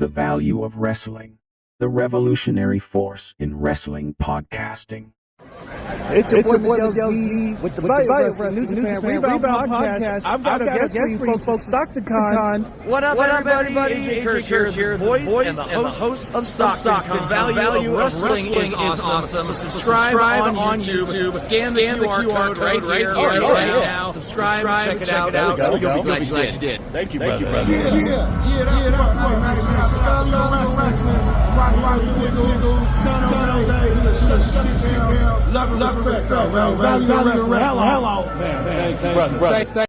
The Value of Wrestling, the revolutionary force in wrestling podcasting. It's your boy Z with the Value of Wrestling, New Japan Rebound Podcast. I've got a guest for you folks, Stockton Con. What up, everybody? AJ Kirsch here, the voice and the host of Stockton. The Value of Wrestling is awesome. So subscribe on YouTube. Scan the QR code right here, right now. Subscribe, check it out. You'll be glad you did. Thank you, brother. That's Value of Wrestling. Love and respect. Value of Wrestling. Hello. Brother.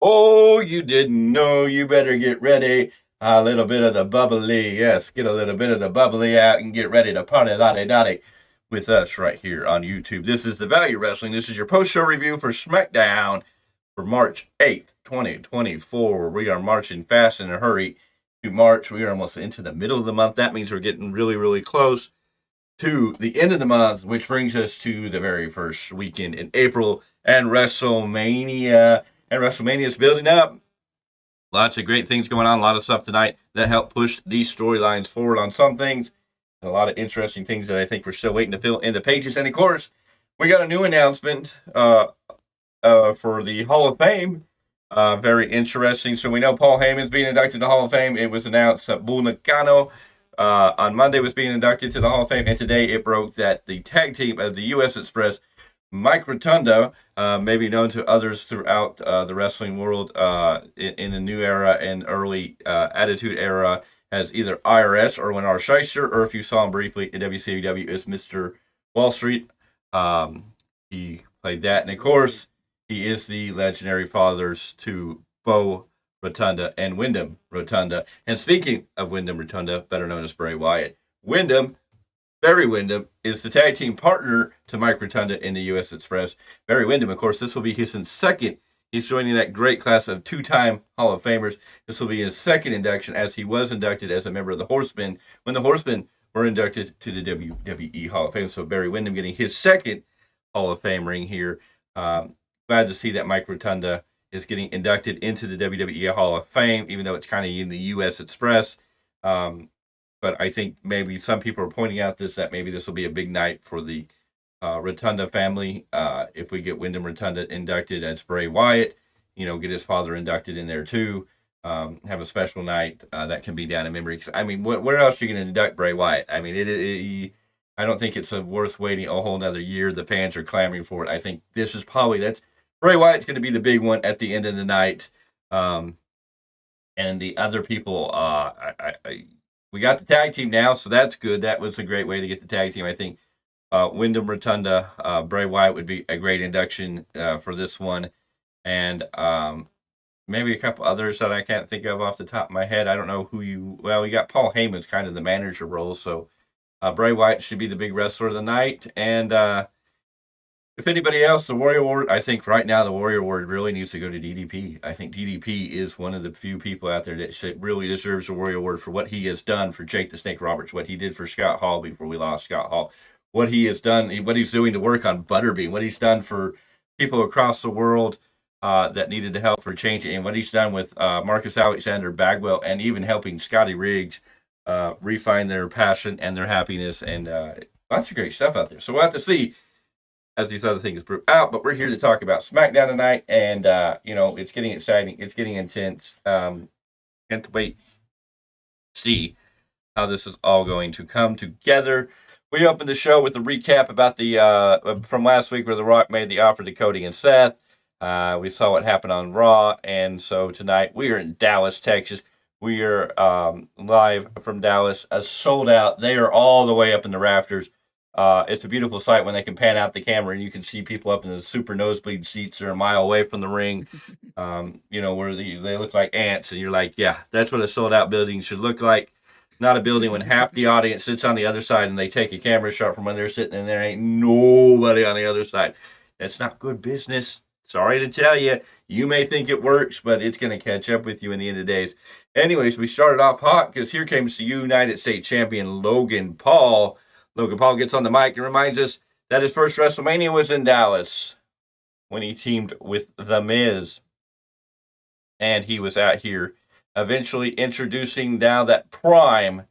Oh, you didn't know? You better get ready. A little bit of the bubbly. Yes, get a little bit of the bubbly out and get ready to party lottie with us right here on YouTube. This is the Value Wrestling. This is your post-show review for Smackdown for March 8th, 2024. We are marching fast in a hurry to March. We are almost into the middle of the month. That means we're getting really, really close to the end of the month, which brings us to the very first weekend in April and WrestleMania. And WrestleMania is building up. Lots of great things going on. A lot of stuff tonight that help push these storylines forward on some things. And a lot of interesting things that I think we're still waiting to fill in the pages. And of course, we got a new announcement for the Hall of Fame. Very interesting. So we know Paul Heyman's being inducted to the Hall of Fame. It was announced that Bull Nakano on Monday was being inducted to the Hall of Fame. And today it broke that the tag team of the U.S. Express, Mike Rotunda, maybe known to others throughout the wrestling world in the new era and early Attitude Era, as either IRS or Winnar Shyster, or if you saw him briefly in WCW as Mr. Wall Street. He played that. And of course, he is the legendary fathers to Bo Rotunda and Wyndham Rotunda. And speaking of Wyndham Rotunda, better known as Bray Wyatt, Barry Windham is the tag team partner to Mike Rotunda in the U.S. Express. Barry Windham, of course, this will be his second. He's joining that great class of two-time Hall of Famers. This will be his second induction, as he was inducted as a member of the Horsemen when the Horsemen were inducted to the WWE Hall of Fame. So Barry Windham getting his second Hall of Fame ring here. Glad to see that Mike Rotunda is getting inducted into the WWE Hall of Fame, even though it's kind of in the U.S. Express. But I think maybe some people are pointing out that maybe this will be a big night for the Rotunda family. If we get Wyndham Rotunda inducted as Bray Wyatt, get his father inducted in there too. Have a special night that can be down in memory. I mean, where else are you going to induct Bray Wyatt? I mean, I don't think it's worth waiting a whole another year. The fans are clamoring for it. I think this is that's Bray Wyatt's going to be the big one at the end of the night. And the other people, we got the tag team now, so that's good. That was a great way to get the tag team. I think Wyndham Rotunda, Bray Wyatt would be a great induction for this one. And maybe a couple others that I can't think of off the top of my head. I don't know we got Paul Heyman's kind of the manager role, so Bray Wyatt should be the big wrestler of the night. And if anybody else, the Warrior Award, I think right now the Warrior Award really needs to go to DDP. I think DDP is one of the few people out there that really deserves the Warrior Award for what he has done for Jake the Snake Roberts, what he did for Scott Hall before we lost Scott Hall, what he has done, what he's doing to work on Butterbean, what he's done for people across the world that needed the help for change, and what he's done with Marcus Alexander Bagwell, and even helping Scotty Riggs refine their passion and their happiness, and lots of great stuff out there. So we'll have to see as these other things brew out, but we're here to talk about SmackDown tonight, and it's getting exciting, it's getting intense. Can't wait to see how this is all going to come together. We opened the show with a recap about the from last week where The Rock made the offer to Cody and Seth. We saw what happened on Raw, and so tonight we are in Dallas, Texas. We are live from Dallas, sold out. They are all the way up in the rafters. It's a beautiful sight when they can pan out the camera and you can see people up in the super nosebleed seats. They're a mile away from the ring, where they look like ants. And you're like, yeah, that's what a sold out building should look like. Not a building when half the audience sits on the other side and they take a camera shot from when they're sitting and there ain't nobody on the other side. That's not good business. Sorry to tell you. You may think it works, but it's going to catch up with you in the end of days. Anyways, we started off hot because here comes the United States Champion Logan Paul. Logan Paul gets on the mic and reminds us that his first WrestleMania was in Dallas when he teamed with The Miz. And he was out here eventually introducing now that Prime,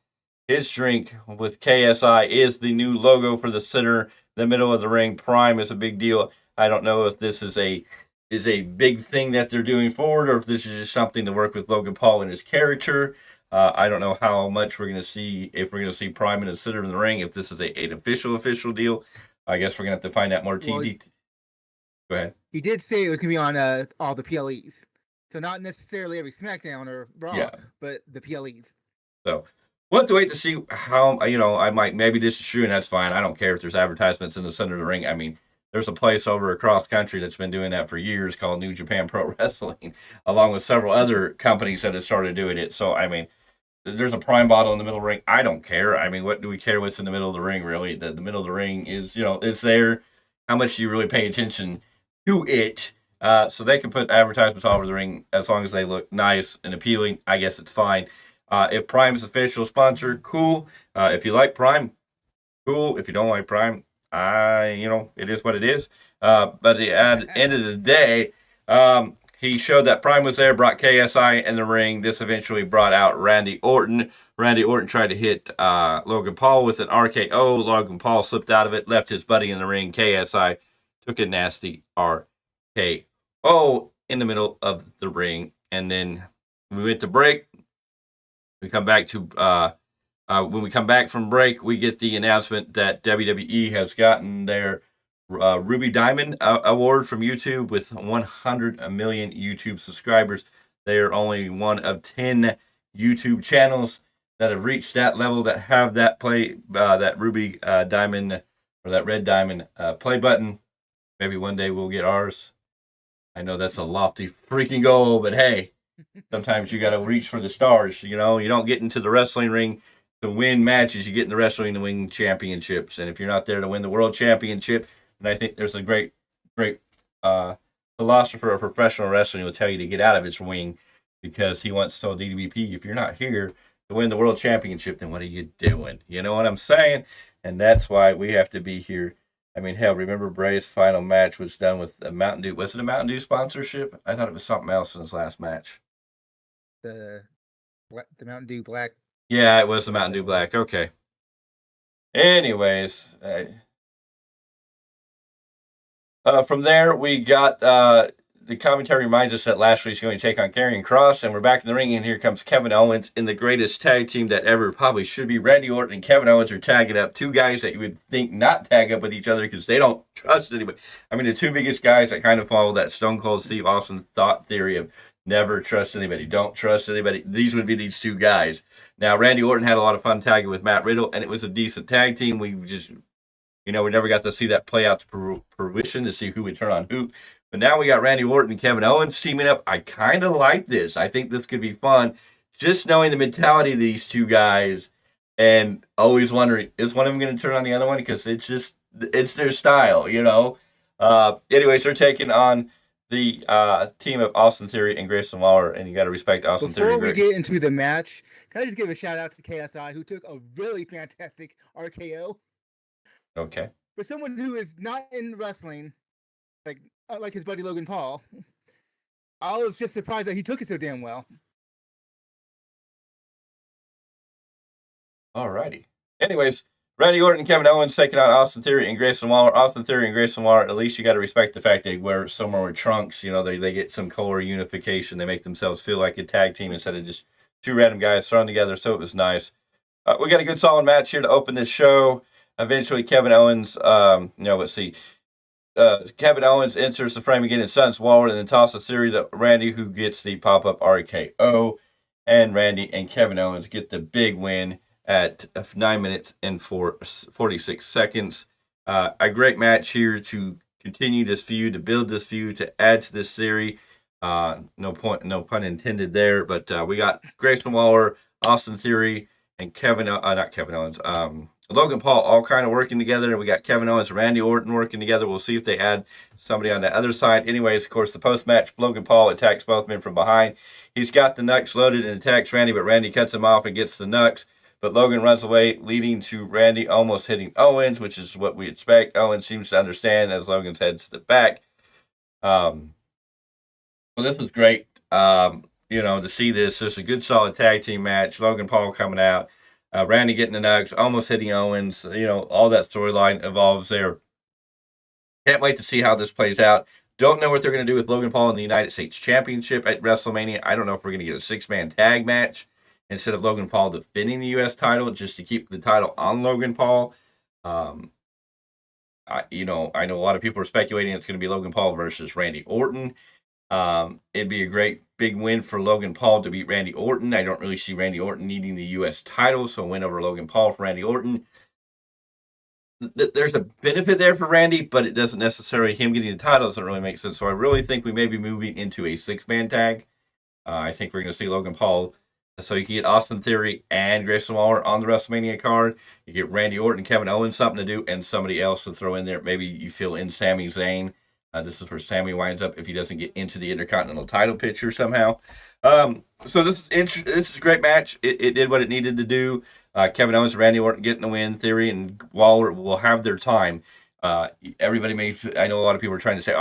his drink with KSI, is the new logo for the center, the middle of the ring. Prime is a big deal. I don't know if this is a big thing that they're doing forward, or if this is just something to work with Logan Paul and his character. I don't know how much we're going to see, if we're going to see Prime in the center of the ring, if this is an official deal. I guess we're going to have to find out more TD. Go ahead. He did say it was going to be on all the PLEs. So not necessarily every SmackDown or Raw, but the PLEs. So we'll have to wait to see how, maybe this is true, and that's fine. I don't care if there's advertisements in the center of the ring. I mean, there's a place over across country that's been doing that for years called New Japan Pro Wrestling, along with several other companies that have started doing it. So, I mean, there's a Prime bottle in the middle of the ring. I don't care. I mean, what do we care what's in the middle of the ring, really? The middle of the ring is, it's there. How much do you really pay attention to it? So they can put advertisements all over the ring as long as they look nice and appealing. I guess it's fine. If Prime's official sponsor, cool. If you like Prime, cool. If you don't like Prime, it is what it is. But at the end of the day, he showed that Prime was there, brought KSI in the ring. This eventually brought out Randy Orton. Randy Orton tried to hit Logan Paul with an RKO. Logan Paul slipped out of it, left his buddy in the ring. KSI took a nasty RKO in the middle of the ring. And then we went to break. We come back to when we come back from break, we get the announcement that WWE has gotten their Ruby Diamond award from YouTube with 100 million YouTube subscribers. They are only one of 10 YouTube channels that have reached that level, that have that that Ruby Diamond, or that red diamond play button. Maybe one day we'll get ours. I know that's a lofty freaking goal, but hey, sometimes you got to reach for the stars. You don't get into the wrestling ring to win matches. You get in the wrestling to win championships. And if you're not there to win the world championship, then I think there's a great philosopher of professional wrestling who will tell you to get out of its wing, because he once told DWP, if you're not here to win the world championship, then what are you doing? You know what I'm saying? And that's why we have to be here. I mean, hell, remember Bray's final match was done with a Mountain Dew. Was it a Mountain Dew sponsorship? I thought it was something else in his last match. The Mountain Dew Black. Yeah, it was the Mountain Dew Black. Okay. Anyways, from there, we got the commentary reminds us that Lashley's going to take on Karrion Kross, and we're back in the ring, and here comes Kevin Owens in the greatest tag team that ever probably should be. Randy Orton and Kevin Owens are tagging up, two guys that you would think not tag up with each other because they don't trust anybody. I mean, the two biggest guys that kind of follow that Stone Cold Steve Austin thought theory of never trust anybody, don't trust anybody. These would be these two guys. Now, Randy Orton had a lot of fun tagging with Matt Riddle, and it was a decent tag team. We just, we never got to see that play out to fruition to see who would turn on who. But now we got Randy Orton and Kevin Owens teaming up. I kind of like this. I think this could be fun. Just knowing the mentality of these two guys and always wondering, is one of them going to turn on the other one? Because it's their style, Anyways, they're taking on the team of Austin Theory and Grayson Waller, and you got to respect Austin Theory. Before we get into the match, can I just give a shout out to KSI, who took a really fantastic RKO? Okay. For someone who is not in wrestling, like his buddy Logan Paul, I was just surprised that he took it so damn well. Alrighty. Anyways, Randy Orton and Kevin Owens taking on Austin Theory and Grayson Waller. Austin Theory and Grayson Waller, at least you got to respect the fact they wear somewhere with trunks. They get some color unification. They make themselves feel like a tag team instead of just two random guys thrown together. So it was nice. We got a good solid match here to open this show. Eventually, Kevin Owens, let's see. Kevin Owens enters the frame again and stuns Waller, and then tosses Theory to Randy, who gets the pop-up RKO. And Randy and Kevin Owens get the big win at 9 minutes and 46 seconds. A great match here to continue this feud, to build this feud, to add to this theory. No pun intended there, but we got Grayson Waller, Austin Theory, and Logan Paul all kind of working together, and we got Kevin Owens and Randy Orton working together. We'll see if they add somebody on the other side. Anyways, of course, the post-match, Logan Paul attacks both men from behind. He's got the Nux loaded and attacks Randy, but Randy cuts him off and gets the Nux. But Logan runs away, leading to Randy almost hitting Owens, which is what we expect. Owens seems to understand as Logan's heads to the back. Well, this was great. to see this. It's a good, solid tag team match. Logan Paul coming out, Randy getting the nugs, almost hitting Owens. All that storyline evolves there. Can't wait to see how this plays out. Don't know what they're going to do with Logan Paul in the United States Championship at WrestleMania. I don't know if we're going to get a 6-man tag match instead of Logan Paul defending the U.S. title just to keep the title on Logan Paul. I know a lot of people are speculating it's going to be Logan Paul versus Randy Orton. It'd be a great big win for Logan Paul to beat Randy Orton. I don't really see Randy Orton needing the U.S. title, so a win over Logan Paul for Randy Orton. There's a benefit there for Randy, but it doesn't necessarily, him getting the title doesn't really make sense. So I really think we may be moving into a 6-man tag. I think we're going to see Logan Paul. So you can get Austin Theory and Grayson Waller on the WrestleMania card. You get Randy Orton, Kevin Owens something to do, and somebody else to throw in there. Maybe you fill in Sami Zayn. This is where Sami winds up if he doesn't get into the Intercontinental title picture somehow. So this is a great match. It did what it needed to do. Kevin Owens and Randy Orton getting the win. Theory and Waller will have their time. I know a lot of people are trying to say,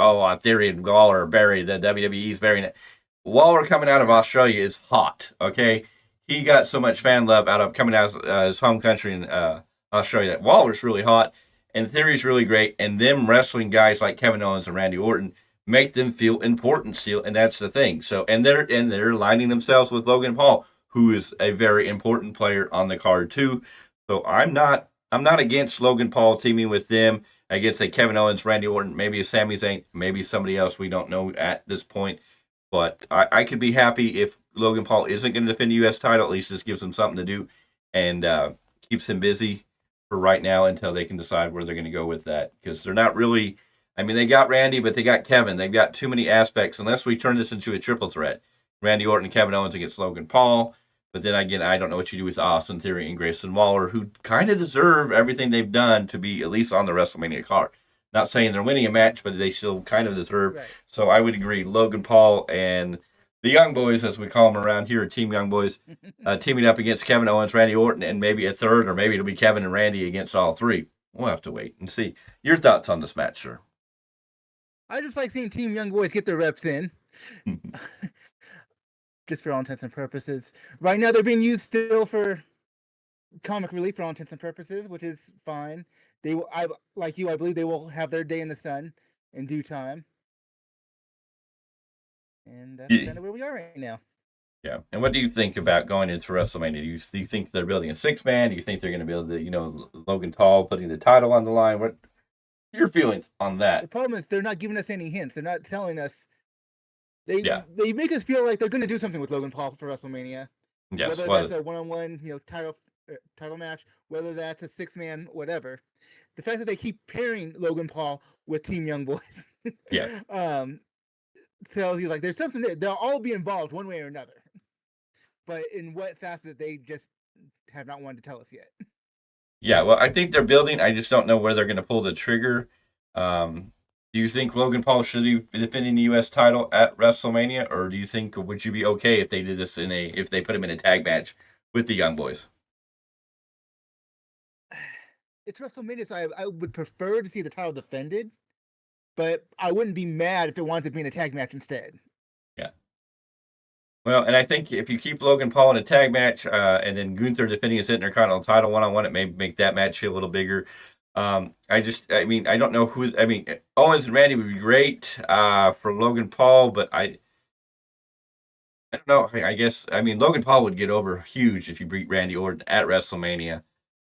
Theory and Waller are buried. The WWE's burying it. Waller coming out of Australia is hot, okay? He got so much fan love out of coming out of his home country in Australia. Waller's really hot, and Theory's really great, and them wrestling guys like Kevin Owens and Randy Orton make them feel important still, and that's the thing. So, and they're aligning themselves with Logan Paul, who is a very important player on the card too. So I'm not against Logan Paul teaming with them against a Kevin Owens, Randy Orton, maybe a Sami Zayn, maybe somebody else we don't know at this point. But I could be happy if Logan Paul isn't going to defend the U.S. title. At least this gives him something to do and keeps him busy for right now until they can decide where they're going to go with that. Because they're not really, they got Randy, but they got Kevin. They've got too many aspects. Unless we turn this into a triple threat. Randy Orton and Kevin Owens against Logan Paul. But then again, I don't know what you do with Austin Theory and Grayson Waller, who kind of deserve everything they've done to be at least on the WrestleMania card. Not saying they're winning a match, but they still kind of deserve. Right. So I would agree. Logan Paul and the Young Boys, as we call them around here, Team Young Boys, teaming up against Kevin Owens, Randy Orton, and maybe a third, or maybe it'll be Kevin and Randy against all three. We'll have to wait and see. Your thoughts on this match, sir? I just like seeing Team Young Boys get their reps in. Just for all intents and purposes. Right now, they're being used still for comic relief for all intents and purposes, which is fine. They will, I believe they will have their day in the sun in due time. And that's kind of where we are right now. Yeah. And what do you think about going into WrestleMania? Do you think they're building a 6-man? Do you think they're going to build Logan Paul putting the title on the line? What are your feelings on that? The problem is they're not giving us any hints. They're not telling us. They make us feel like they're going to do something with Logan Paul for WrestleMania. Yes. Whether that's a one-on-one, title match, whether that's a 6-man, whatever. The fact that they keep pairing Logan Paul with Team Young Boys, tells you like there's something there. They'll all be involved one way or another, but in what facet they just have not wanted to tell us yet. Yeah, well, I think they're building. I just don't know where they're going to pull the trigger. Do you think Logan Paul should be defending the U.S. title at WrestleMania, or do you think would you be okay if they did this if they put him in a tag match with the Young Boys? It's WrestleMania, so I would prefer to see the title defended, but I wouldn't be mad if it wanted to be in a tag match instead. Yeah. Well, and I think if you keep Logan Paul in a tag match and then Gunther defending his Intercontinental title one-on-one, it may make that match a little bigger. I don't know who. Owens and Randy would be great for Logan Paul, but I don't know. I guess Logan Paul would get over huge if you beat Randy Orton at WrestleMania.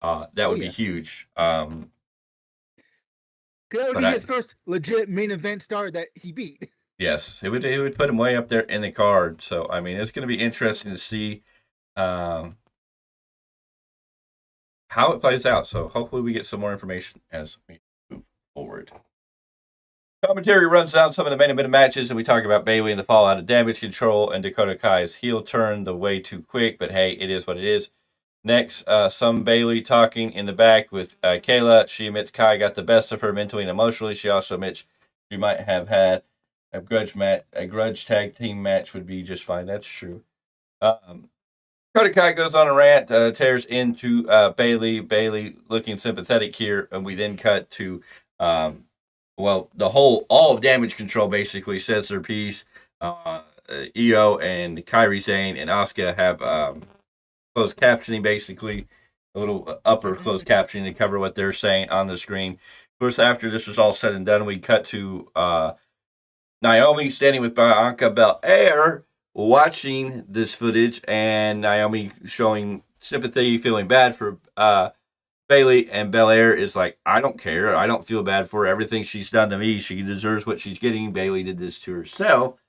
That would be huge. That would be his first legit main event star that he beat. Yes, it would put him way up there in the card. So it's going to be interesting to see how it plays out. So hopefully we get some more information as we move forward. Commentary runs down some of the main event matches, and we talk about Bayley and the fallout of Damage Control and Dakota Kai's heel turn the way too quick, but hey, it is what it is. Next, some Bayley talking in the back with Kayla. She admits Kai got the best of her mentally and emotionally. She also admits she might have had a grudge tag team match would be just fine. That's true. Dakota Kai goes on a rant, tears into Bayley. Bayley looking sympathetic here, and we then cut to all of Damage Control basically says their piece. Io and Kairi Sane and Asuka have closed captioning, basically a little upper closed captioning to cover what they're saying on the screen. Of course, after this was all said and done, we cut to Naomi standing with Bianca Belair watching this footage, and Naomi showing sympathy, feeling bad for Bayley, and Belair is like, I don't care. I don't feel bad for her. Everything she's done to me. She deserves what she's getting. Bayley did this to herself,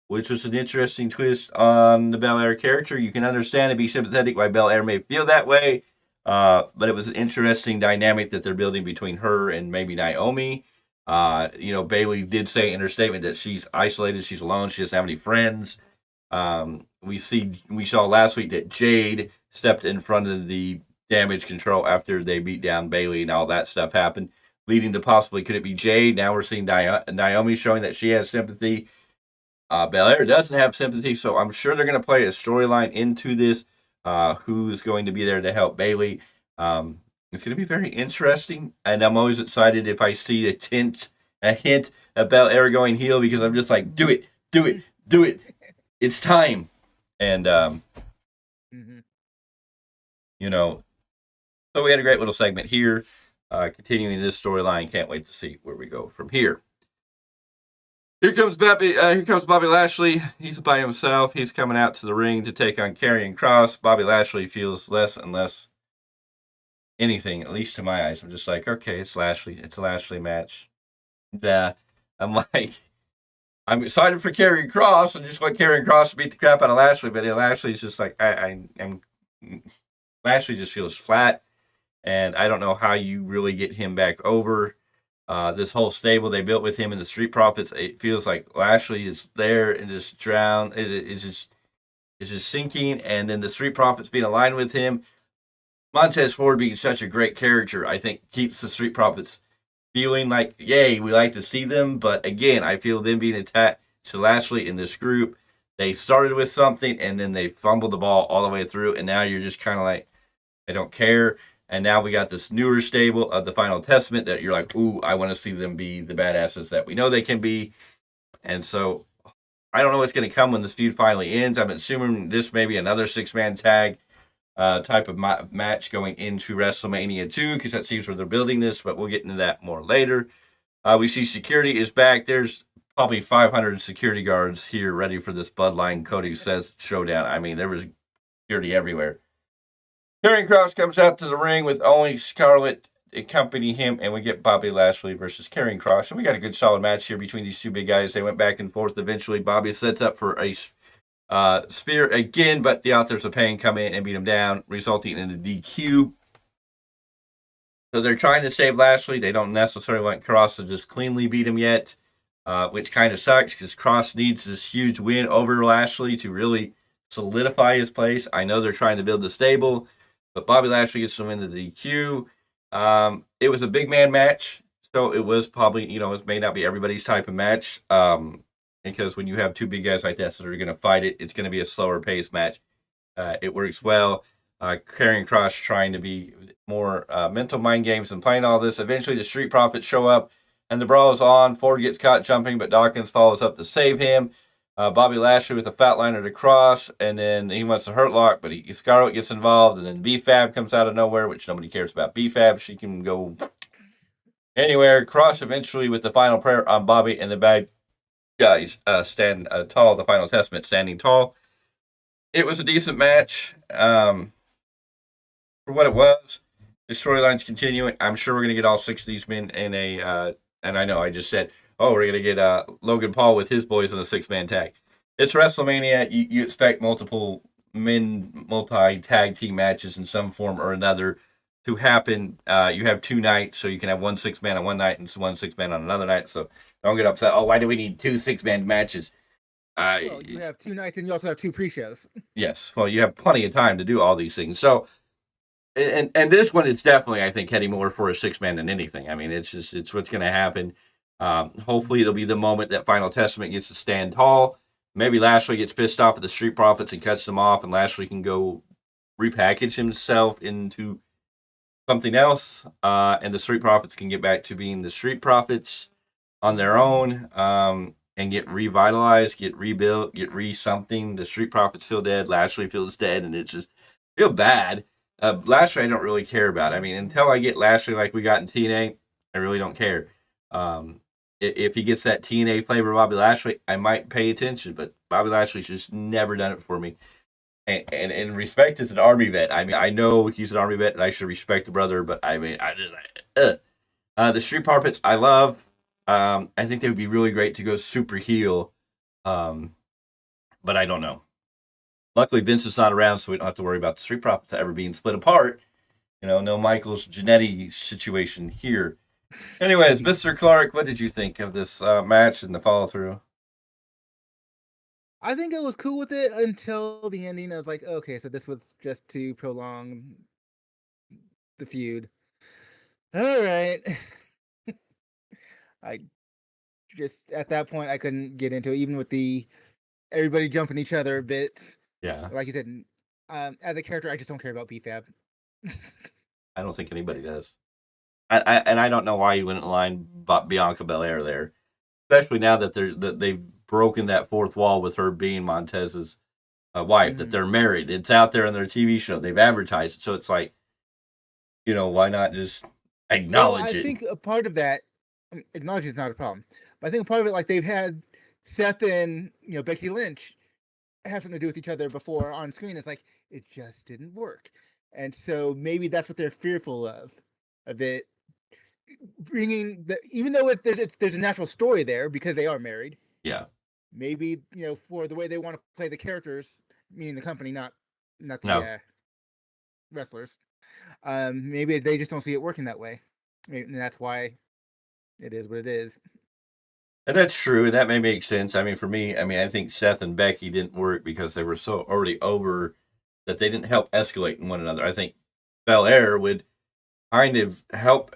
which was an interesting twist on the Belair character. You can understand and be sympathetic why Belair may feel that way, but it was an interesting dynamic that they're building between her and maybe Naomi. Bayley did say in her statement that she's isolated, she's alone, she doesn't have any friends. We saw last week that Jade stepped in front of the Damage Control after they beat down Bayley and all that stuff happened, leading to possibly could it be Jade? Now we're seeing Naomi showing that she has sympathy. Belair doesn't have sympathy, so I'm sure they're going to play a storyline into this. Who's going to be there to help Bayley? It's going to be very interesting, and I'm always excited if I see a hint of Belair going heel, because I'm just like, do it. It's time. And, so we had a great little segment here. Continuing this storyline, can't wait to see where we go from here. Here comes Bobby Lashley. He's by himself. He's coming out to the ring to take on Karrion Kross. Bobby Lashley feels less and less anything, at least to my eyes. I'm just like, okay, it's Lashley. It's a Lashley match. I'm I'm excited for Karrion Kross. I just want Karrion Kross to beat the crap out of Lashley, but Lashley's just like, Lashley just feels flat, and I don't know how you really get him back over. This whole stable they built with him and the Street Profits, it feels like Lashley is there and just drowned. It's just sinking, and then the Street Profits being aligned with him. Montez Ford being such a great character, I think, keeps the Street Profits feeling like, yay, we like to see them. But again, I feel them being attached to Lashley in this group. They started with something, and then they fumbled the ball all the way through, and now you're just kind of like, I don't care. And now we got this newer stable of the Final Testament that you're like, ooh, I want to see them be the badasses that we know they can be. And so I don't know what's going to come when this feud finally ends. I'm assuming this may be another 6-man tag type of match going into WrestleMania 2, because that seems where they're building this, but we'll get into that more later. We see security is back. There's probably 500 security guards here ready for this Bloodline Cody Seth showdown. I mean, there was security everywhere. Karrion Kross comes out to the ring with only Scarlett accompanying him, and we get Bobby Lashley versus Karrion Kross. And we got a good solid match here between these two big guys. They went back and forth. Eventually, Bobby sets up for a spear again, but the Authors of Pain come in and beat him down, resulting in a DQ. So they're trying to save Lashley. They don't necessarily want Kross to just cleanly beat him yet, which kind of sucks because Kross needs this huge win over Lashley to really solidify his place. I know they're trying to build the stable, but Bobby Lashley gets to win the DQ. It was a big man match, so it was probably, it may not be everybody's type of match. Because when you have two big guys like that that are going to fight it, it's going to be a slower paced match. It works well. Karrion Kross trying to be more mental mind games and playing all this. Eventually, the Street Profits show up, and the brawl is on. Ford gets caught jumping, but Dawkins follows up to save him. Bobby Lashley with a fatliner to Kross, and then he wants to hurt lock, but Scarlett gets involved, and then VOW comes out of nowhere, which nobody cares about VOW. She can go anywhere. Kross eventually with the final prayer on Bobby, and the bad guys stand tall, the Final Testament standing tall. It was a decent match for what it was. The storyline's continuing. I'm sure we're going to get all 6 of these men in a, and I know I just said, we're going to get Logan Paul with his boys in a 6-man tag. It's WrestleMania. You expect multiple men, multi-tag team matches in some form or another to happen. You have 2 nights, so you can have 1 6-man on one night and 1 6-man on another night. So don't get upset. Oh, why do we need 2 6-man matches? Well, you have 2 nights and you also have 2 pre-shows. Yes. Well, you have plenty of time to do all these things. So, and this one is definitely, I think, heading more for a 6-man than anything. I mean, it's what's going to happen. Hopefully it'll be the moment that Final Testament gets to stand tall. Maybe Lashley gets pissed off at the Street Profits and cuts them off, and Lashley can go repackage himself into something else, and the Street Profits can get back to being the Street Profits on their own. and get revitalized, get rebuilt, get something. The Street Profits feel dead. Lashley feels dead, and it's just feel bad. Lashley, I don't really care about. I mean, until I get Lashley like we got in TNA, I really don't care. If he gets that TNA flavor of Bobby Lashley, I might pay attention, but Bobby Lashley's just never done it for me. And in respect, as an Army vet. I mean, I know he's an Army vet, and I should respect the brother, but I mean, the Street Profits, I love. I think they would be really great to go super heel, but I don't know. Luckily, Vince is not around, so we don't have to worry about the Street Profits ever being split apart. No Michael's Jannetty situation here. Anyways, Mr. Clarke, what did you think of this match and the follow-through? I think I was cool with it until the ending. I was like, okay, so this was just to prolong the feud. All right. I just, at that point, I couldn't get into it, even with everybody jumping each other a bit. Yeah. Like you said, as a character, I just don't care about BFAB. I don't think anybody does. I don't know why you wouldn't line Bianca Belair there, especially now that they've broken that fourth wall with her being Montez's wife, that they're married. It's out there on their TV show. They've advertised it. So it's like, why not just acknowledge it? I think a part of that, acknowledge it's not a problem. But I think part of it, like they've had Seth and, Becky Lynch have something to do with each other before on screen. It's like, it just didn't work. And so maybe that's what they're fearful of it. Bringing even though there's a natural story there because they are married. Yeah. Maybe for the way they want to play the characters, meaning the company, not the wrestlers. Maybe they just don't see it working that way, and that's why it is what it is. And that's true, and that may make sense. I mean, for me, I think Seth and Becky didn't work because they were so already over that they didn't help escalate in one another. I think Belair would kind of help.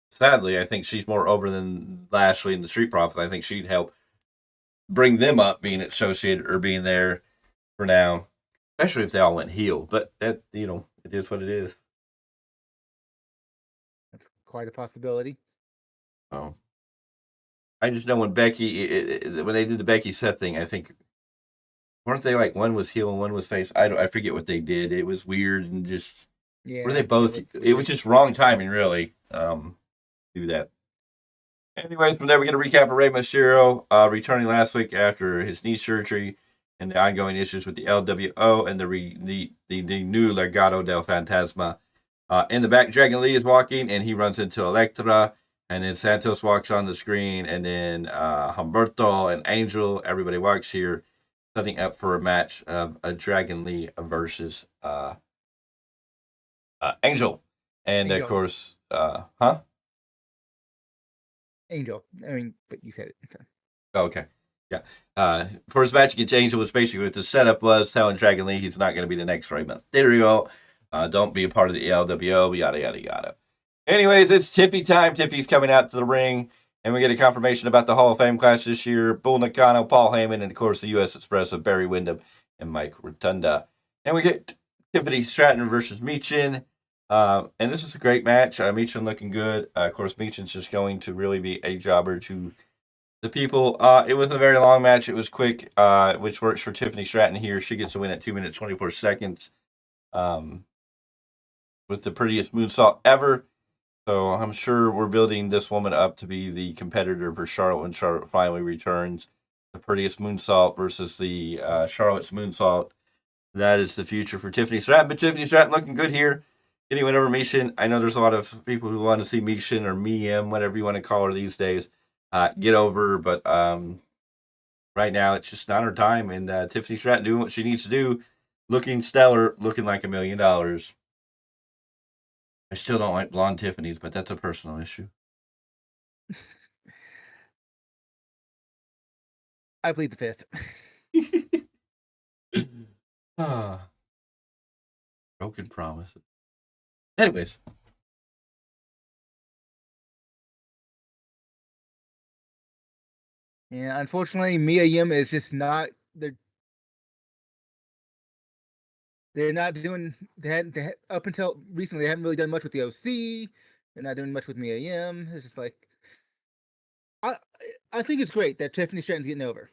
Sadly, I think she's more over than Lashley and the Street Profits. I think she'd help bring them up being associated or being there for now, especially if they all went heel. But that, it is what it is. That's quite a possibility. Oh, I just know when Becky, when they did the Becky Seth thing, I think weren't they like one was heel and one was face? I forget what they did. It was weird and just were they both? It was just wrong timing, really. Do that. Anyways, from there we get a recap of Rey Mysterio returning last week after his knee surgery and the ongoing issues with the LWO and the new Legado del Fantasma. In the back, Dragon Lee is walking and he runs into Elektra, and then Santos walks on the screen, and then Humberto and Angel, everybody walks here, setting up for a match of a Dragon Lee versus Angel. And of course, Angel. But you said it. Okay. Yeah. For his match against Angel was basically what the setup was, telling Dragon Lee he's not going to be the next Rey Mysterio. Don't be a part of the LWO, yada, yada, yada. Anyways, it's Tiffy time. Tiffy's coming out to the ring, and we get a confirmation about the Hall of Fame clash this year. Bull Nakano, Paul Heyman, and of course the U.S. Express of Barry Windham and Mike Rotunda. And we get Tiffany Stratton versus Michin. And this is a great match. Michin looking good. Of course, Michin's just going to really be a jobber to the people. It wasn't a very long match. It was quick, which works for Tiffany Stratton here. She gets to win at 2 minutes, 24 seconds with the prettiest moonsault ever. So I'm sure we're building this woman up to be the competitor for Charlotte when Charlotte finally returns. The prettiest moonsault versus the Charlotte's moonsault. That is the future for Tiffany Stratton. But Tiffany Stratton looking good here. Getting win over Michin. I know there's a lot of people who want to see Michin or Miem, whatever you want to call her these days, get over. But right now, it's just not her time. And Tiffany Stratton doing what she needs to do. Looking stellar. Looking like $1 million. I still don't like blonde Tiffany's, but that's a personal issue. I plead the fifth. Broken promises. Anyways. Yeah, unfortunately, Mia Yim is just not. They're not doing. They had up until recently. They haven't really done much with the OC. They're not doing much with Mia Yim. It's just like, I think it's great that Tiffany Stratton's getting over.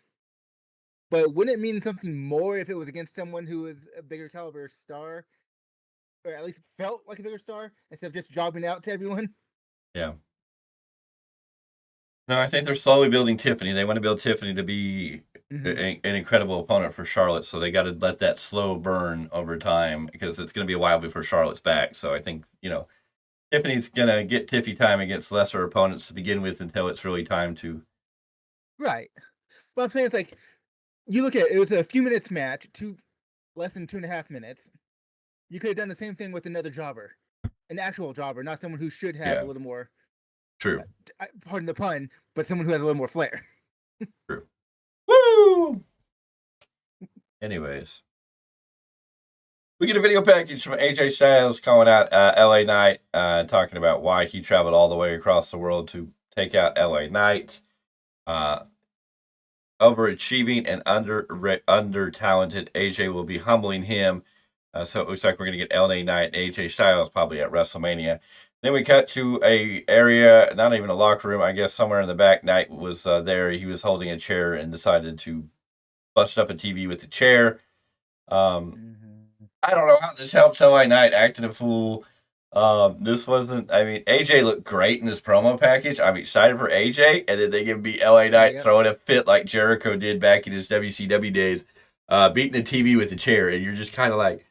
But wouldn't it mean something more if it was against someone who is a bigger caliber star? Or at least felt like a bigger star instead of just jobbing out to everyone? Yeah. No, I think they're slowly building Tiffany. They want to build Tiffany to be an incredible opponent for Charlotte, so they got to let that slow burn over time because it's going to be a while before Charlotte's back. So I think, Tiffany's going to get Tiffy time against lesser opponents to begin with until it's really time to. Right. But I'm saying it's like, you look at it was a few minutes match, less than 2.5 minutes. You could have done the same thing with another jobber, an actual jobber, not someone who should have a little more. True. Pardon the pun, but someone who has a little more flair. True. Woo! Anyways, we get a video package from AJ Styles calling out LA Knight, talking about why he traveled all the way across the world to take out LA Knight. Overachieving and under talented AJ will be humbling him. So it looks like we're going to get LA Knight and AJ Styles probably at WrestleMania. Then we cut to a area, not even a locker room, I guess somewhere in the back. Knight was there. He was holding a chair and decided to bust up a TV with the chair. I don't know how this helps LA Knight acting a fool. This wasn't, AJ looked great in this promo package. I'm excited for AJ, and then they give me LA Knight throwing a fit like Jericho did back in his WCW days, beating the TV with a chair, and you're just kind of like,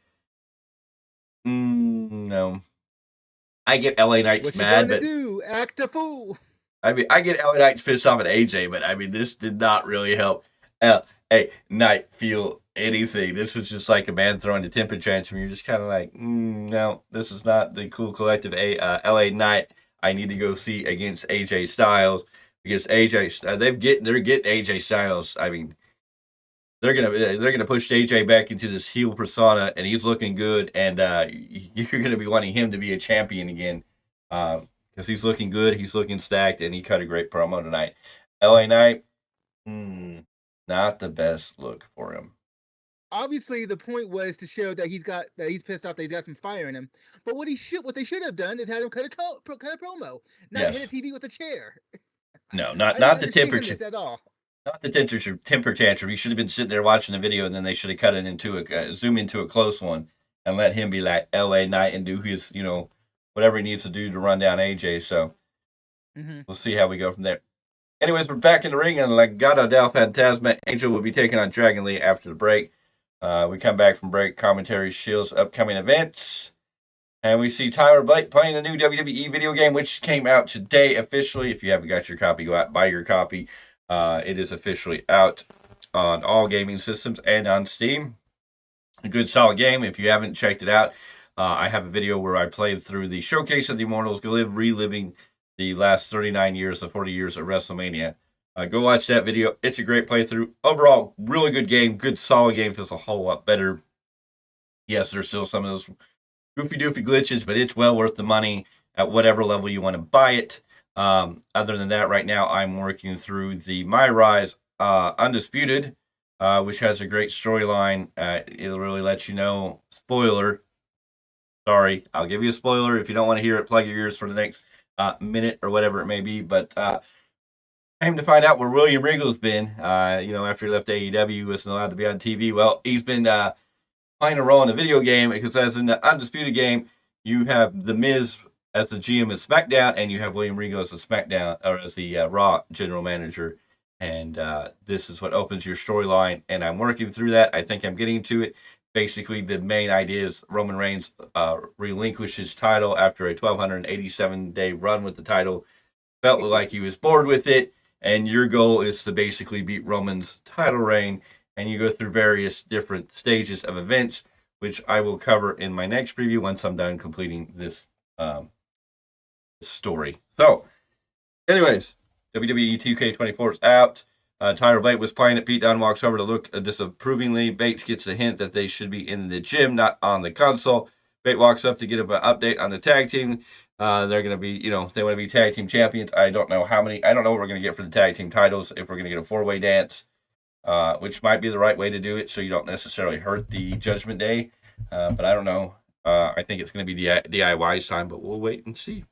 no. I get LA Knight's mad, but act a fool. I get LA Knight's pissed off at AJ, but this did not really help LA Knight feel anything. This was just like a man throwing a temper tantrum. You're just kind of like, no, this is not the cool collective LA Knight I need to go see against AJ Styles, because they're getting AJ Styles. They're gonna push AJ back into this heel persona, and he's looking good, and you're gonna be wanting him to be a champion again, because he's looking good, he's looking stacked, and he cut a great promo tonight. LA Knight, not the best look for him. Obviously, the point was to show that he's pissed off that he's got some fire in him. But what they should have done is had him cut a promo, not hit a TV with a chair. No, not the temperature at all. Not the temper tantrum. He should have been sitting there watching the video, and then they should have cut it into zoom into a close one, and let him be like LA Knight and do his, whatever he needs to do to run down AJ. So we'll see how we go from there. Anyways, we're back in the ring, and Legado del Fantasma Angel will be taking on Dragon Lee after the break. We come back from break, commentary, Shield's upcoming events, and we see Tyler Blake playing the new WWE video game, which came out today officially. If you haven't got your copy, go out and buy your copy. It is officially out on all gaming systems and on Steam. A good, solid game. If you haven't checked it out, I have a video where I played through the Showcase of the Immortals, reliving the last 39 years of 40 years of WrestleMania. Go watch that video. It's a great playthrough. Overall, really good game. Good, solid game. Feels a whole lot better. Yes, there's still some of those goofy-doofy glitches, but it's well worth the money at whatever level you want to buy it. Other than that, right now I'm working through the My Rise Undisputed, which has a great storyline. It'll really let you know. Spoiler. Sorry, I'll give you a spoiler. If you don't want to hear it, plug your ears for the next minute or whatever it may be. But came to find out where William Regal's been. After he left AEW, he wasn't allowed to be on TV. Well, he's been playing a role in the video game, because as in the Undisputed game, you have The Miz as the GM of SmackDown, and you have William Regal as the SmackDown, or as the Raw general manager. And this is what opens your storyline, and I'm working through that. I think I'm getting to it. Basically, the main idea is Roman Reigns relinquished his title after a 1,287-day run with the title. Felt like he was bored with it, and your goal is to basically beat Roman's title reign, and you go through various different stages of events, which I will cover in my next preview once I'm done completing this story. So, anyways, WWE 2K24 is out. Tyler Bate was playing it. Pete Dunne walks over to look disapprovingly. Bates gets the hint that they should be in the gym, not on the console. Bate walks up to get an update on the tag team. They're going to be, they want to be tag team champions. I don't know what we're going to get for the tag team titles. If we're going to get a 4-way dance, which might be the right way to do it, so you don't necessarily hurt the Judgment Day. But I don't know. I think it's going to be DIY's time, but we'll wait and see.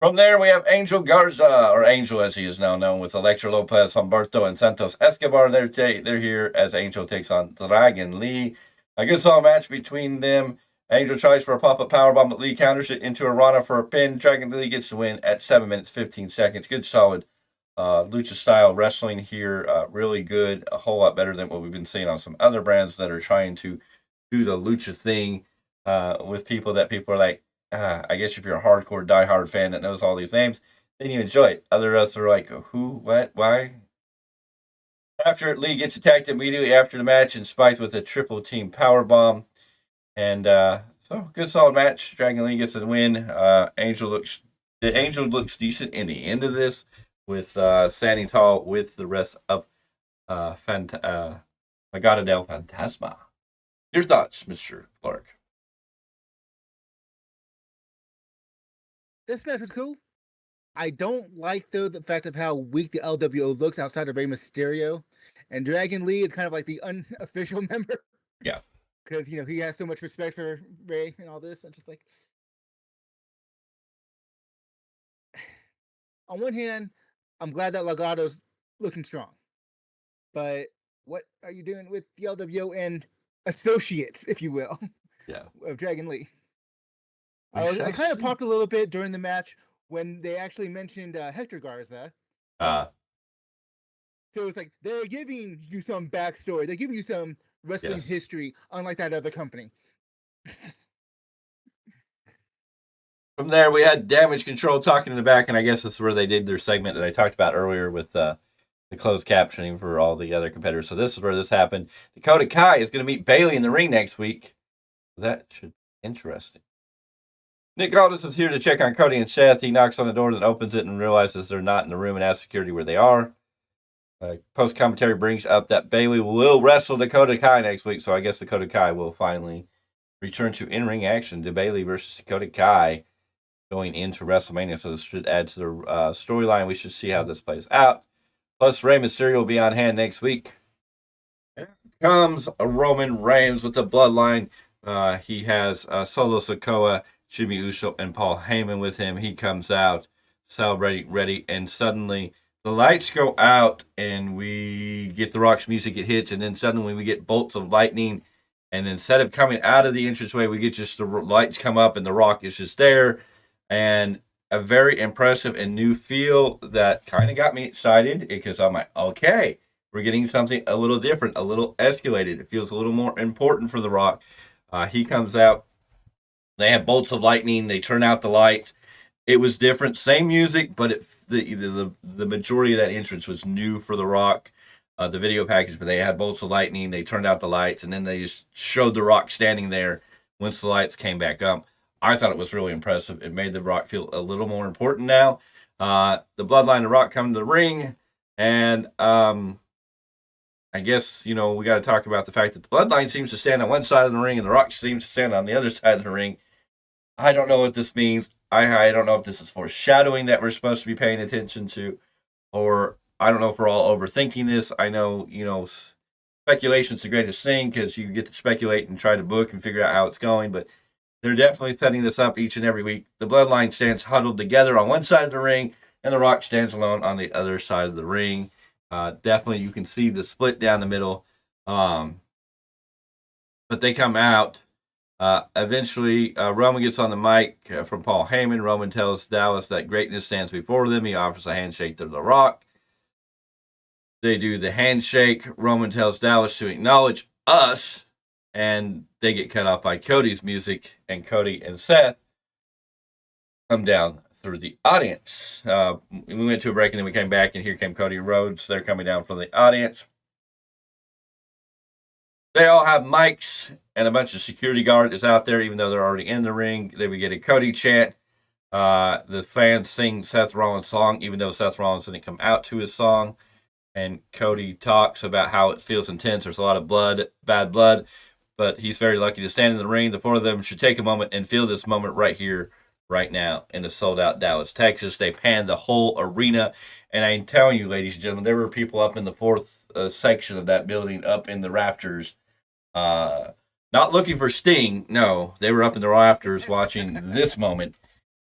From there, we have Angel Garza, or Angel as he is now known, with Electra Lopez, Humberto, and Santos Escobar. They're here as Angel takes on Dragon Lee. A good solid match between them. Angel tries for a pop-up powerbomb, but Lee counters it into a Rana for a pin. Dragon Lee gets the win at 7 minutes, 15 seconds. Good, solid lucha-style wrestling here. Really good. A whole lot better than what we've been seeing on some other brands that are trying to do the lucha thing with people that people are like, I guess if you're a hardcore, diehard fan that knows all these names, then you enjoy it. Others are like, who, what, why? After Lee gets attacked immediately after the match and spiked with a triple team powerbomb. And so, good solid match. Dragon Lee gets the win. Angel looks decent in the end of this, with standing tall with the rest of Magada del Fantasma. Your thoughts, Mr. Clarke? This match was cool. I don't like, though, the fact of how weak the LWO looks outside of Rey Mysterio. And Dragon Lee is kind of like the unofficial member. Yeah. Because, he has so much respect for Rey and all this. I'm just like... On one hand, I'm glad that Legato's looking strong. But what are you doing with the LWO and associates, if you will, of Dragon Lee? I kind of popped a little bit during the match when they actually mentioned Hector Garza. So it's like they're giving you some backstory. They're giving you some wrestling history, unlike that other company. From there, we had Damage Control talking in the back, and I guess this is where they did their segment that I talked about earlier with the closed captioning for all the other competitors. So this is where this happened. Dakota Kai is going to meet Bayley in the ring next week. That should be interesting. Nick Aldis is here to check on Cody and Seth. He knocks on the door, then opens it and realizes they're not in the room and asks security where they are. Post-commentary brings up that Bayley will wrestle Dakota Kai next week, so I guess Dakota Kai will finally return to in-ring action. The Bayley versus Dakota Kai going into WrestleMania, so this should add to the storyline. We should see how this plays out. Plus, Rey Mysterio will be on hand next week. Here comes Roman Reigns with the Bloodline. He has Solo Sikoa, Jimmy Uso, and Paul Heyman with him. He comes out, celebrating, ready, and suddenly the lights go out, and we get The Rock's music. It hits, and then suddenly we get bolts of lightning, and instead of coming out of the entranceway, we get just the lights come up, and The Rock is just there, and a very impressive and new feel that kind of got me excited, because I'm like, okay, we're getting something a little different, a little escalated. It feels a little more important for The Rock. He comes out. They have bolts of lightning. They turn out the lights. It was different. Same music, but the majority of that entrance was new for The Rock. The video package, but they had bolts of lightning. They turned out the lights, and then they just showed The Rock standing there once the lights came back up. I thought it was really impressive. It made The Rock feel a little more important now. The Bloodline, The Rock come to the ring, and I guess, we got to talk about the fact that the Bloodline seems to stand on one side of the ring and The Rock seems to stand on the other side of the ring. I don't know what this means. I don't know if this is foreshadowing that we're supposed to be paying attention to, or I don't know if we're all overthinking this. I know, speculation's the greatest thing because you get to speculate and try to book and figure out how it's going, but they're definitely setting this up each and every week. The Bloodline stands huddled together on one side of the ring, and The Rock stands alone on the other side of the ring. Definitely, you can see the split down the middle. But they come out. Eventually, Roman gets on the mic from Paul Heyman. Roman tells Dallas that greatness stands before them. He offers a handshake to The Rock. They do the handshake. Roman tells Dallas to acknowledge us. And they get cut off by Cody's music. And Cody and Seth come down through the audience. We went to a break and then we came back, and here came Cody Rhodes. They're coming down from the audience. They all have mics, and a bunch of security guard is out there, even though they're already in the ring. They would get a Cody chant. The fans sing Seth Rollins' song, even though Seth Rollins didn't come out to his song. And Cody talks about how it feels intense. There's a lot of blood, bad blood, but he's very lucky to stand in the ring. The four of them should take a moment and feel this moment right here, right now, in the sold-out Dallas, Texas. They panned the whole arena, and I'm telling you, ladies and gentlemen, there were people up in the fourth section of that building, up in the rafters, not looking for Sting. No, they were up in the rafters watching this moment,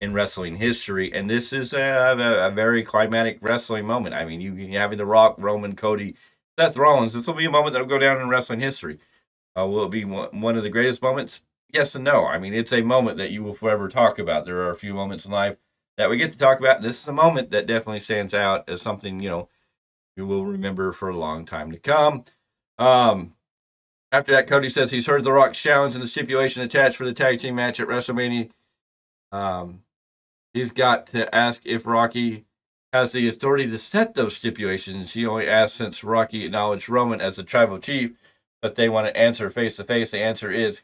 in wrestling history. And this is a very climatic wrestling moment. I mean, you having The Rock, Roman, Cody, Seth Rollins. This will be a moment that will go down in wrestling history. Will it be one of the greatest moments? Yes and no. I mean, it's a moment that you will forever talk about. There are a few moments in life that we get to talk about. This is a moment that definitely stands out as something, you will remember for a long time to come. After that, Cody says he's heard The Rock's challenge and the stipulation attached for the tag team match at WrestleMania. He's got to ask if Rocky has the authority to set those stipulations. He only asked since Rocky acknowledged Roman as the tribal chief, but they want to answer face to face. The answer is,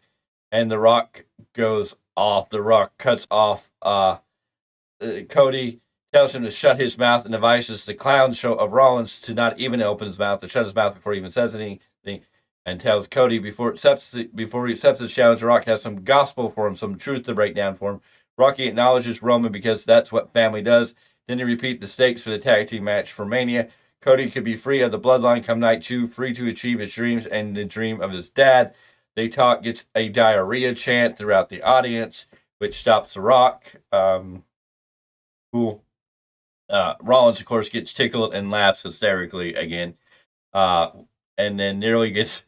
and The Rock goes off. The Rock cuts off Cody, tells him to shut his mouth, and advises the clown show of Rollins to not even open his mouth, to shut his mouth before he even says anything, and tells Cody before he accepts the challenge, The Rock has some gospel for him, some truth to break down for him. Rocky acknowledges Roman because that's what family does. Then he repeats the stakes for the tag team match for Mania. Cody could be free of the bloodline come night 2, free to achieve his dreams and the dream of his dad. They talk, gets a diarrhea chant throughout the audience, which stops The Rock. Cool. Rollins, of course, gets tickled and laughs hysterically again. And then nearly gets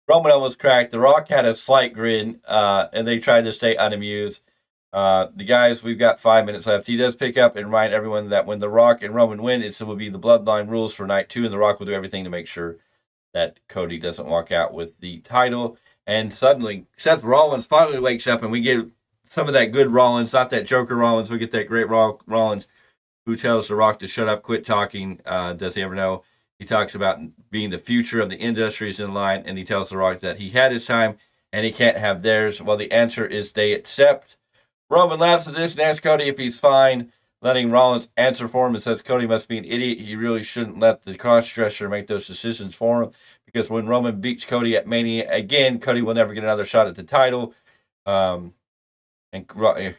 Roman almost cracked. The Rock had a slight grin, and they tried to stay unamused. The guys, we've got 5 minutes left. He does pick up and remind everyone that when The Rock and Roman win, it will be the bloodline rules for night 2, and The Rock will do everything to make sure that Cody doesn't walk out with the title. And suddenly, Seth Rollins finally wakes up, and we get some of that good Rollins, not that Joker Rollins. We get that great Rollins who tells The Rock to shut up, quit talking. Does he ever know? He talks about being the future of the industries in line, and he tells The Rock that he had his time and he can't have theirs. Well, the answer is they accept. Roman laughs at this and asks Cody if he's fine, letting Rollins answer for him and says Cody must be an idiot. He really shouldn't let the cross-dresser make those decisions for him, because when Roman beats Cody at Mania again, Cody will never get another shot at the title. And I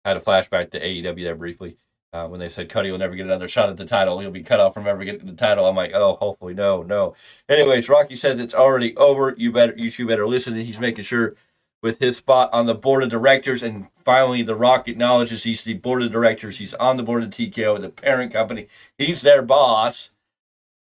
had a flashback to AEW there briefly. When they said Cody will never get another shot at the title, he'll be cut off from ever getting the title. I'm like, oh, hopefully, no. Anyways, Rocky said it's already over. You two better listen. And he's making sure with his spot on the board of directors. And finally, The Rock acknowledges he's the board of directors. He's on the board of TKO, the parent company. He's their boss.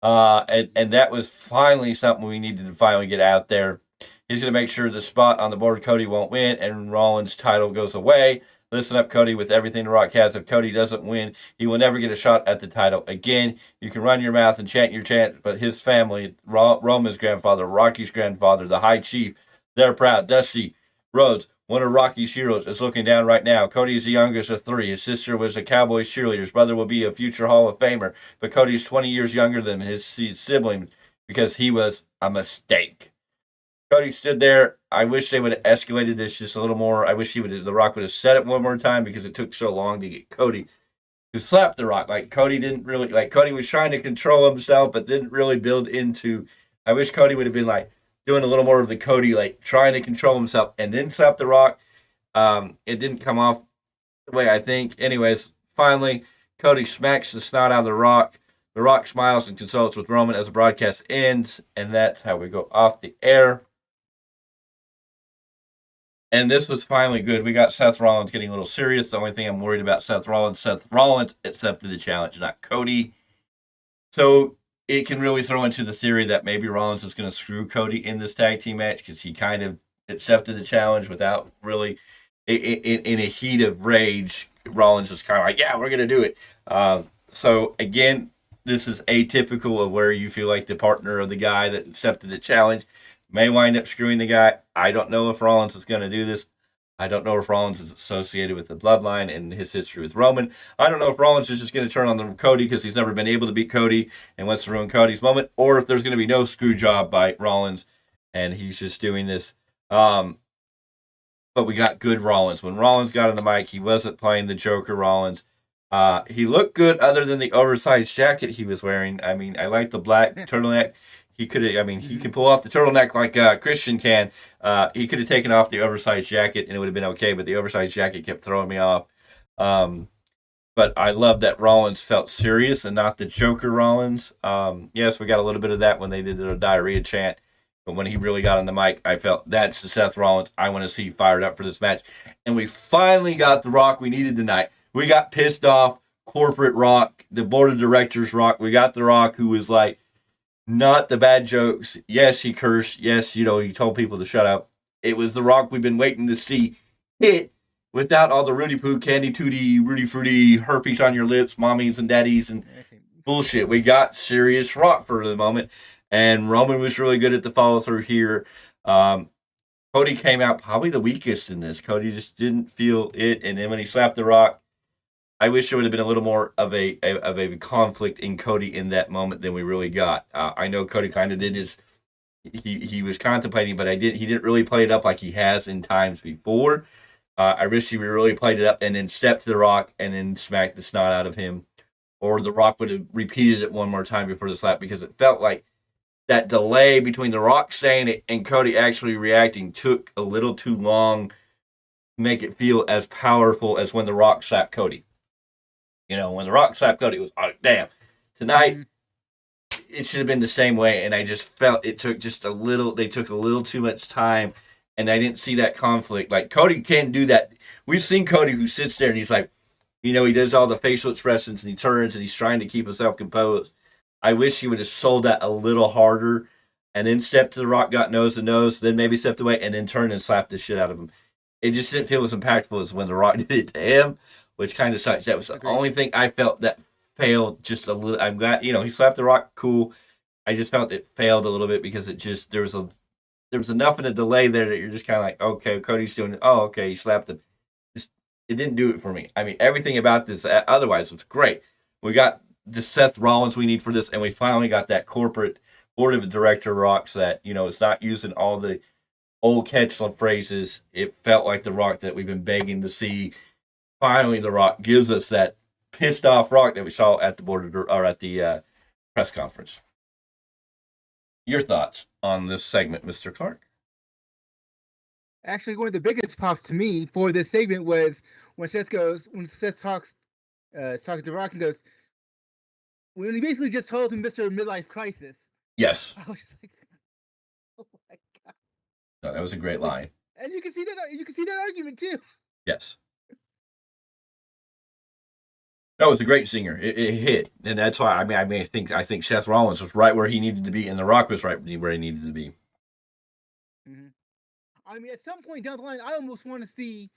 And that was finally something we needed to finally get out there. He's going to make sure the spot on the board Cody won't win and Rollins' title goes away. Listen up, Cody, with everything The Rock has. If Cody doesn't win, he will never get a shot at the title again. You can run your mouth and chant your chant, but his family, Roman's grandfather, Rocky's grandfather, the High Chief, they're proud. Dusty Rhodes, one of Rocky's heroes, is looking down right now. Cody is the youngest of 3. His sister was a Cowboys cheerleader. His brother will be a future Hall of Famer, but Cody's 20 years younger than his sibling because he was a mistake. Cody stood there. I wish they would have escalated this just a little more. I wish The Rock would have said it one more time, because it took so long to get Cody to slap The Rock. Cody was trying to control himself, but didn't really build into. I wish Cody would have been doing a little more of the Cody, trying to control himself and then slap The Rock. It didn't come off the way I think. Anyways, finally, Cody smacks the snot out of The Rock. The Rock smiles and consults with Roman as the broadcast ends, and that's how we go off the air. And this was finally good. We got Seth Rollins getting a little serious. The only thing I'm worried about Seth Rollins accepted the challenge, not Cody. So it can really throw into the theory that maybe Rollins is going to screw Cody in this tag team match, because he kind of accepted the challenge without really, in a heat of rage. Rollins was kind of yeah, we're going to do it. So again, this is atypical of where you feel like the partner of the guy that accepted the challenge may wind up screwing the guy. I don't know if Rollins is going to do this. I don't know if Rollins is associated with the bloodline and his history with Roman. I don't know if Rollins is just going to turn on Cody because he's never been able to beat Cody and wants to ruin Cody's moment, or if there's going to be no screw job by Rollins and he's just doing this. But we got good Rollins. When Rollins got on the mic, he wasn't playing the Joker Rollins. He looked good other than the oversized jacket he was wearing. I mean, I like the black turtleneck. He can pull off the turtleneck like Christian can. He could have taken off the oversized jacket and it would have been okay, but the oversized jacket kept throwing me off. But I love that Rollins felt serious and not the Joker Rollins. Yes, we got a little bit of that when they did their diarrhea chant, But when he really got on the mic, I felt that's the Seth Rollins I want to see fired up for this match. And we finally got the Rock we needed tonight. We got pissed off corporate Rock, the board of directors Rock. We got the Rock who was like, not the bad jokes. Yes, he cursed. Yes, he told people to shut up. It was the Rock we've been waiting to see hit without all the Rudy Poo, Candy Tootie, Rudy Fruity, herpes on your lips, mommies and daddies, and bullshit. We got serious Rock for the moment. And Roman was really good at the follow through here. Cody came out probably the weakest in this. Cody just didn't feel it. And then when he slapped the Rock, I wish there would have been a little more of a conflict in Cody in that moment than we really got. I know Cody kind of did his. He was contemplating, but he didn't really play it up like he has in times before. I wish he really played it up and then stepped to the Rock and then smacked the snot out of him, or the Rock would have repeated it one more time before the slap, because it felt like that delay between the Rock saying it and Cody actually reacting took a little too long to make it feel as powerful as when the Rock slapped Cody. When the Rock slapped Cody, it was, oh, damn. Tonight, it should have been the same way, and I just felt it took they took a little too much time, and I didn't see that conflict. Like, Cody can do that. We've seen Cody who sits there and he's like, he does all the facial expressions and he turns and he's trying to keep himself composed. I wish he would have sold that a little harder and then stepped to the Rock, got nose to nose, then maybe stepped away and then turned and slapped the shit out of him. It just didn't feel as impactful as when the Rock did it to him, which kind of sucks. That was the only thing I felt that failed just a little. I'm glad, he slapped the Rock, cool. I just felt it failed a little bit because it just, there was enough in a delay there that you're just kind of like, okay, Cody's doing it. Oh, okay, he slapped him. It didn't do it for me. I mean, everything about this otherwise was great. We got the Seth Rollins we need for this, and we finally got that corporate board of director Rocks that, it's not using all the old catchphrases. It felt like the Rock that we've been begging to see. Finally, the Rock gives us that pissed off Rock that we saw at the press conference. Your thoughts on this segment, Mr. Clarke? Actually, one of the biggest pops to me for this segment was when Seth talks talking to Rock and goes, when he basically just told him Mr. Midlife Crisis. Yes. I was just like, oh my god. No, that was a great line. And you can see that argument too. Yes. No, it was a great singer. It hit, and that's why I think Seth Rollins was right where he needed to be, and The Rock was right where he needed to be. Mm-hmm. I mean, at some point down the line, I almost want to see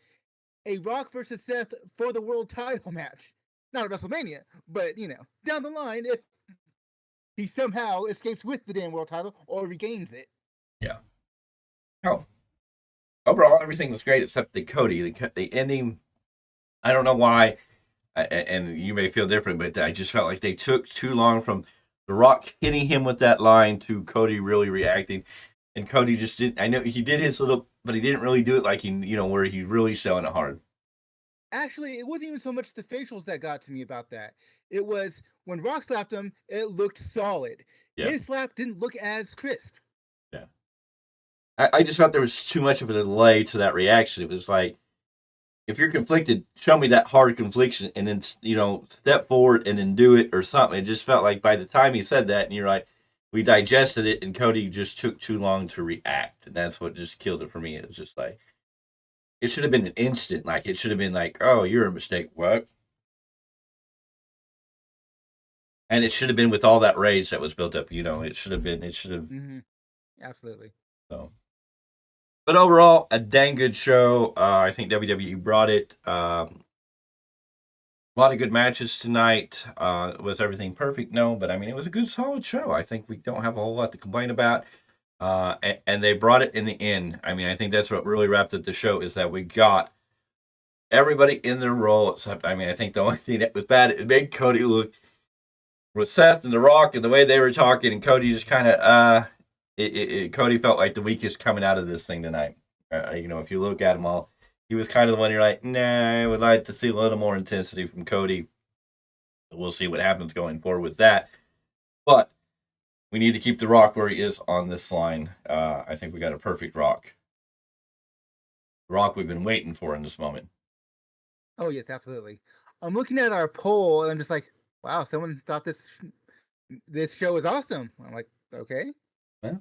a Rock versus Seth for the world title match. Not at WrestleMania, but down the line, if he somehow escapes with the damn world title or regains it. Yeah. Oh. Overall, everything was great except the Cody. The ending, I don't know why, and you may feel different, but I just felt like they took too long from The Rock hitting him with that line to Cody really reacting. And Cody just didn't. I know he did his little, but he didn't really do it like where he's really selling it hard. Actually, it wasn't even so much the facials that got to me about that. It was when Rock slapped him, it looked solid. Yeah. His slap didn't look as crisp. Yeah. I just felt there was too much of a delay to that reaction. It was like, if you're conflicted, show me that hard confliction and then, step forward and then do it or something. It just felt like by the time he said that and you're like, we digested it and Cody just took too long to react. And that's what just killed it for me. It was just like, it should have been an instant. Like, it should have been like, oh, you're a mistake. What? And it should have been with all that rage that was built up. It should have. Mm-hmm. Absolutely. So, but overall, a dang good show. I think WWE brought it. A lot of good matches tonight. Was everything perfect? No, but it was a good, solid show. I think we don't have a whole lot to complain about. And they brought it in the end. I think that's what really wrapped up the show is that we got everybody in their role. Except, I think the only thing that was bad, it made Cody look with Seth and The Rock and the way they were talking, and Cody just kind of, Cody felt like the weakest coming out of this thing tonight. If you look at them all, he was kind of the one you're like, nah, I would like to see a little more intensity from Cody. We'll see what happens going forward with that. But we need to keep The Rock where he is on this line. I think we got a perfect Rock. The Rock we've been waiting for in this moment. Oh, yes, absolutely. I'm looking at our poll, and I'm just like, wow, someone thought this show was awesome. I'm like, okay. Yeah.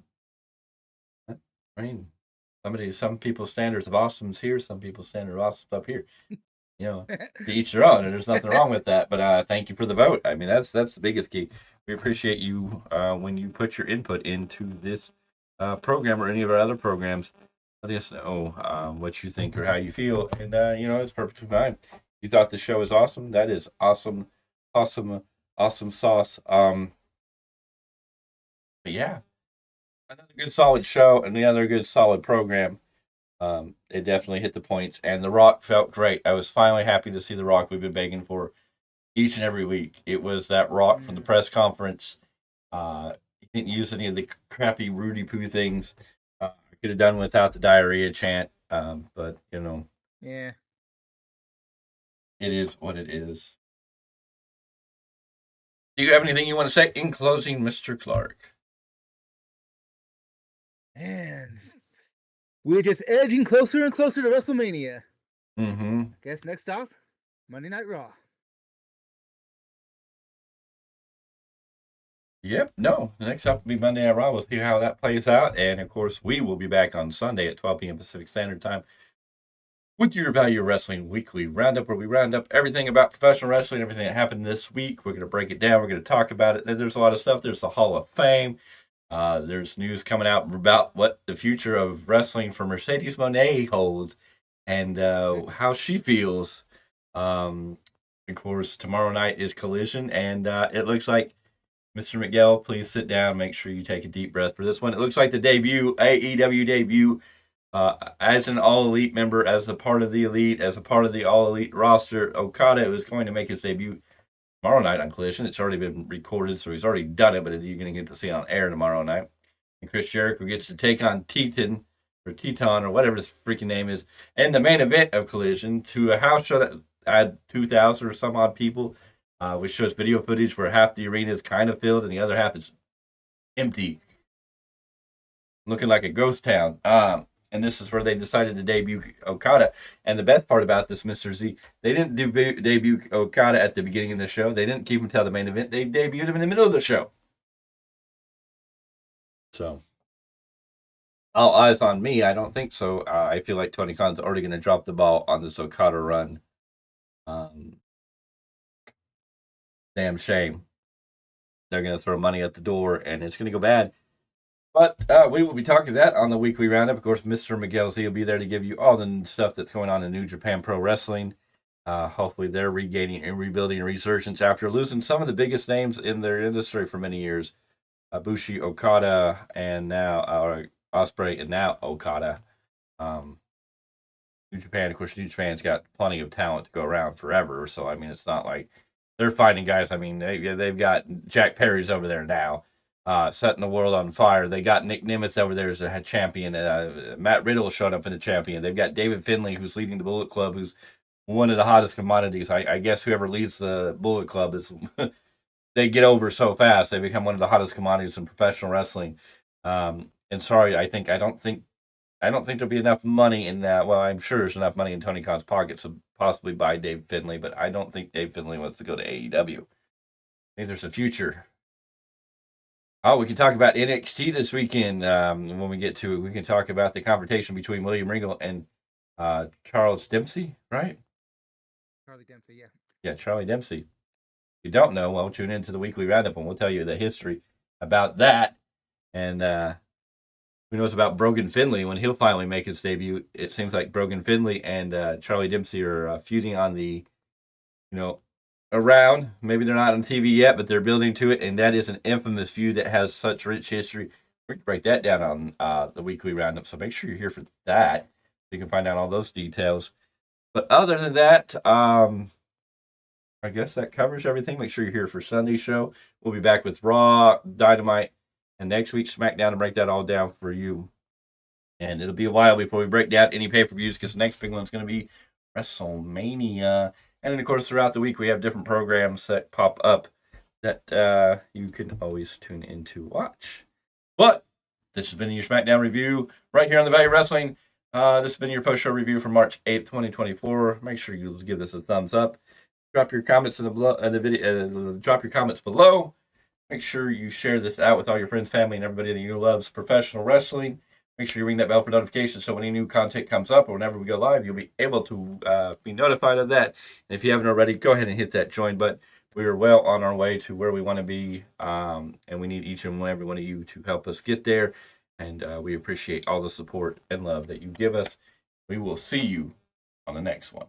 I mean, some people's standards of awesome's here, some people's standard of awesome's up here. You know, to each their own, and there's nothing wrong with that. But thank you for the vote. I mean, that's the biggest key. We appreciate you when you put your input into this program or any of our other programs. Let us know what you think or how you feel, and it's perfectly fine. You thought the show is awesome. That is awesome sauce. But yeah, another good solid show and another good solid program. It definitely hit the points, and The Rock felt great. I was finally happy to see The Rock we've been begging for each and every week. It was that Rock from the press conference. He didn't use any of the crappy Rudy Poo things. Could have done without the diarrhea chant, but Yeah. It is what it is. Do you have anything you want to say in closing, Mr. Clarke? And we're just edging closer and closer to WrestleMania. Mm-hmm. Guess next stop, Monday Night Raw. Yep, no. The next up will be Monday Night Raw. We'll see how that plays out. And, of course, we will be back on Sunday at 12 p.m. Pacific Standard Time with your Value Wrestling Weekly Roundup, where we round up everything about professional wrestling, everything that happened this week. We're going to break it down. We're going to talk about it. There's a lot of stuff. There's the Hall of Fame. There's news coming out about what the future of wrestling for Mercedes Moné holds and how she feels. Of course, tomorrow night is Collision, and it looks like Mr. Miguel, please sit down. Make sure you take a deep breath for this one. It looks like the debut, AEW debut, as an All-Elite member, as a part of the Elite, as a part of the All-Elite roster. Okada is going to make his debut tomorrow night on Collision. It's already been recorded, so he's already done it, but you're going to get to see it on air tomorrow night. And Chris Jericho gets to take on Teton, or whatever his freaking name is, and the main event of Collision to a house show that had 2,000 or some odd people. Which shows video footage where half the arena is kind of filled and the other half is empty, looking like a ghost town. And this is where they decided to debut Okada. And the best part about this, Mr. Z, they didn't debut Okada at the beginning of the show. They didn't keep him till the main event. They debuted him in the middle of the show. So, all eyes on me. I don't think so. I feel like Tony Khan's already going to drop the ball on this Okada run. Damn shame. They're going to throw money at the door, and it's going to go bad. But we will be talking that on the weekly roundup. Of course, Mr. Miguel Z will be there to give you all the stuff that's going on in New Japan Pro Wrestling. Hopefully, they're regaining and rebuilding a resurgence after losing some of the biggest names in their industry for many years. Bushi, Okada, and now Ospreay, and now Okada. New Japan, of course, New Japan's got plenty of talent to go around forever. So, I mean, it's not like they're fighting guys. I mean, they've got Jack Perry's over there now, setting the world on fire. They got Nick Nemeth over there as a champion. Matt Riddle showed up in the champion. They've got David Finlay, who's leading the Bullet Club, who's one of the hottest commodities. I guess whoever leads the Bullet Club is they get over so fast. They become one of the hottest commodities in professional wrestling. And sorry, I don't think there'll be enough money in that. Well, I'm sure there's enough money in Tony Khan's pockets to possibly buy Dave Finlay, but I don't think Dave Finlay wants to go to AEW. I think there's a future. Oh, we can talk about NXT this weekend when we get to it. We can talk about the confrontation between William Regal and Charles Dempsey, right? Charlie Dempsey, yeah. Yeah, Charlie Dempsey. If you don't know, well, tune into the weekly roundup and we'll tell you the history about that. And who knows about Brogan Finlay when he'll finally make his debut. It seems like Brogan Finlay and Charlie Dempsey are feuding on the, around. Maybe they're not on TV yet, but they're building to it. And that is an infamous feud that has such rich history. We're going to break that down on the weekly roundup. So make sure you're here for that. You can find out all those details. But other than that, I guess that covers everything. Make sure you're here for Sunday's show. We'll be back with Raw, Dynamite, and next week's SmackDown to break that all down for you. And it'll be a while before we break down any pay-per-views because the next big one's going to be WrestleMania. And then, of course, throughout the week, we have different programs that pop up that you can always tune in to watch. But this has been your SmackDown review right here on the Value Wrestling. This has been your post-show review for March 8th, 2024. Make sure you give this a thumbs up. Drop your comments in the video. Drop your comments below. Make sure you share this out with all your friends, family, and everybody that you loves professional wrestling. Make sure you ring that bell for notifications so when any new content comes up or whenever we go live, you'll be able to be notified of that. And if you haven't already, go ahead and hit that join button. We are well on our way to where we want to be, and we need each and every one of you to help us get there. And we appreciate all the support and love that you give us. We will see you on the next one.